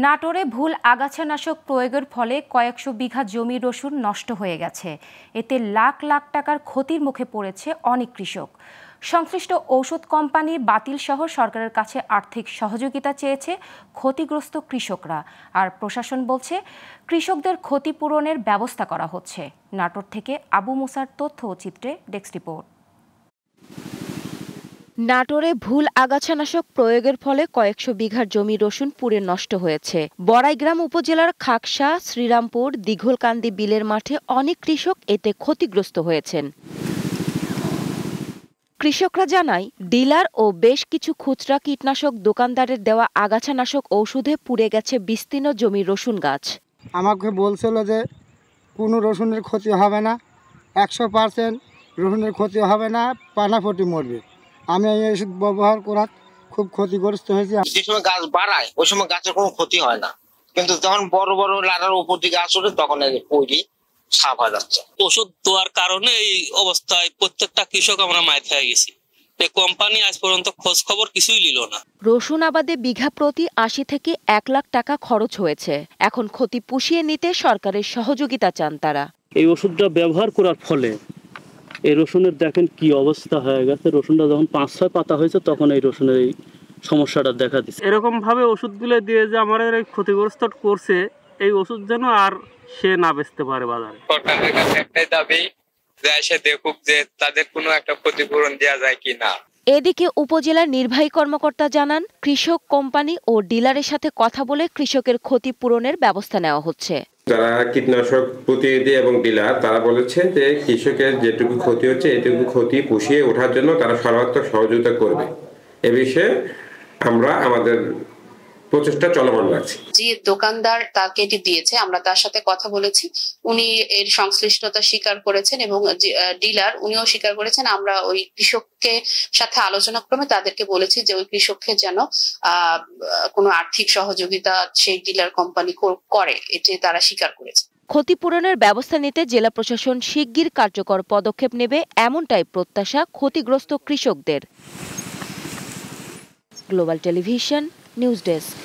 নাটোরে ভুল আগাছানাশক প্রয়োগের ফলে কয়েকশো বিঘা জমি রসুন নষ্ট হয়ে গেছে। এতে লাখ লাখ টাকার ক্ষতির মুখে পড়েছে অনেক কৃষক। সংশ্লিষ্ট ঔষধ কোম্পানি বাতিল সহ সরকারের কাছে আর্থিক সহযোগিতা চেয়েছে ক্ষতিগ্রস্ত কৃষকরা। আর প্রশাসন বলছে কৃষকদের ক্ষতিপূরণের ব্যবস্থা করা হচ্ছে। নাটোর থেকে আবু মুসার তথ্য ও চিত্রে ডেস্ক রিপোর্ট। নাটোরে ভুল আগাছানাশক প্রয়োগের ফলে কয়েকশো বিঘার জমি রসুন পুড়ে নষ্ট হয়েছে। বড়াইগ্রাম উপজেলার খাকসা, শ্রীরামপুর, দিঘলকান্দি বিলের মাঠে অনেক কৃষক এতে ক্ষতিগ্রস্ত হয়েছেন। কৃষকরা জানায়, ডিলার ও বেশ কিছু খুচরা কীটনাশক দোকানদারের দেওয়া আগাছানাশক ঔষধে পুড়ে গেছে বিস্তীর্ণ জমির রসুন গাছ। আমাকে বলছিল যে কোনো রসুনের ক্ষতি হবে না, 100% রসুনের ক্ষতি হবে না, পানাফটি মরবে। আমি এই ওষুধ ব্যবহার করার খুব ক্ষতিগ্রস্ত হয়েছি। যে সময় গাছ বাড়ায় ওই সময় গাছের কোনো ক্ষতি হয় না, কিন্তু যখন বড় বড় লাটার উপর দিকে আসলে তখন পইরি সাপ হয়ে যাচ্ছে। ওষুধ দেওয়ার কারণে এই অবস্থায় প্রত্যেকটা কৃষক আমরা মাইর হয়ে গেছি। এই কোম্পানি আজ পর্যন্ত খোঁজ খবর কিছুই নিল না। রসুন আবাদে বিঘা প্রতি ৮০ থেকে ১ লাখ টাকা খরচ হয়েছে। এখন ক্ষতি পুষিয়ে নিতে সরকারের সহযোগিতা চান তারা। এই ওষুধটা ব্যবহার করার ফলে এই রসুনের দেখেন কি অবস্থা হয়ে গেছে। রসুনটা যখন ৫-৬ পাতা হয়েছে তখন এই রসুনের এই সমস্যাটা দেখা দিচ্ছে। এরকম ভাবে ওষুধগুলো দিয়ে যে আমাদের এই ক্ষতিগ্রস্ত করছে, এই ওষুধ যেন আর সে না বেচতে পারে বাজারে। সরকারের কাছে একটাই দাবি যে এসে দেখুক যে তাদের কোনো একটা ক্ষতিপূরণ দেওয়া যায় কি না। এদিকে উপজেলার নির্বাহী কর্মকর্তা জানান, কৃষক কোম্পানি ও ডিলারের সাথে কথা বলে কৃষকের ক্ষতিপূরণের ব্যবস্থা নেওয়া হচ্ছে। যারা কীটনাশক প্রতিনিধি এবং ডিলার তারা বলেছেন যে কৃষকের যেটুকু ক্ষতি হচ্ছে এটুকু ক্ষতি পুষিয়ে ওঠার জন্য তারা সর্বাত্মক সহযোগিতা করবে। এ বিষয়ে আমরা আমাদের প্রচেষ্টা চলমান রাখছি। যে দোকানদার তাকে এটি দিয়েছে, আমরা তার সাথে কথা বলেছি, উনি এর সংশ্লিষ্টতা স্বীকার করেছেন এবং ডিলার উনিও স্বীকার করেছেন। আমরা ওই কৃষককে সাথে আলোচনা ক্রমে তাদেরকে বলেছি যে ওই কৃষককে যেন কোনো আর্থিক সহযোগিতা সেই ডিলার কোম্পানি করে, এটি তারা স্বীকার করেছে। ক্ষতিপূরণের ব্যবস্থা নিতে জেলা প্রশাসন শিগগির কার্যকর পদক্ষেপ নেবে, এমনটাই প্রত্যাশা ক্ষতিগ্রস্ত কৃষকদের। Global television news desk.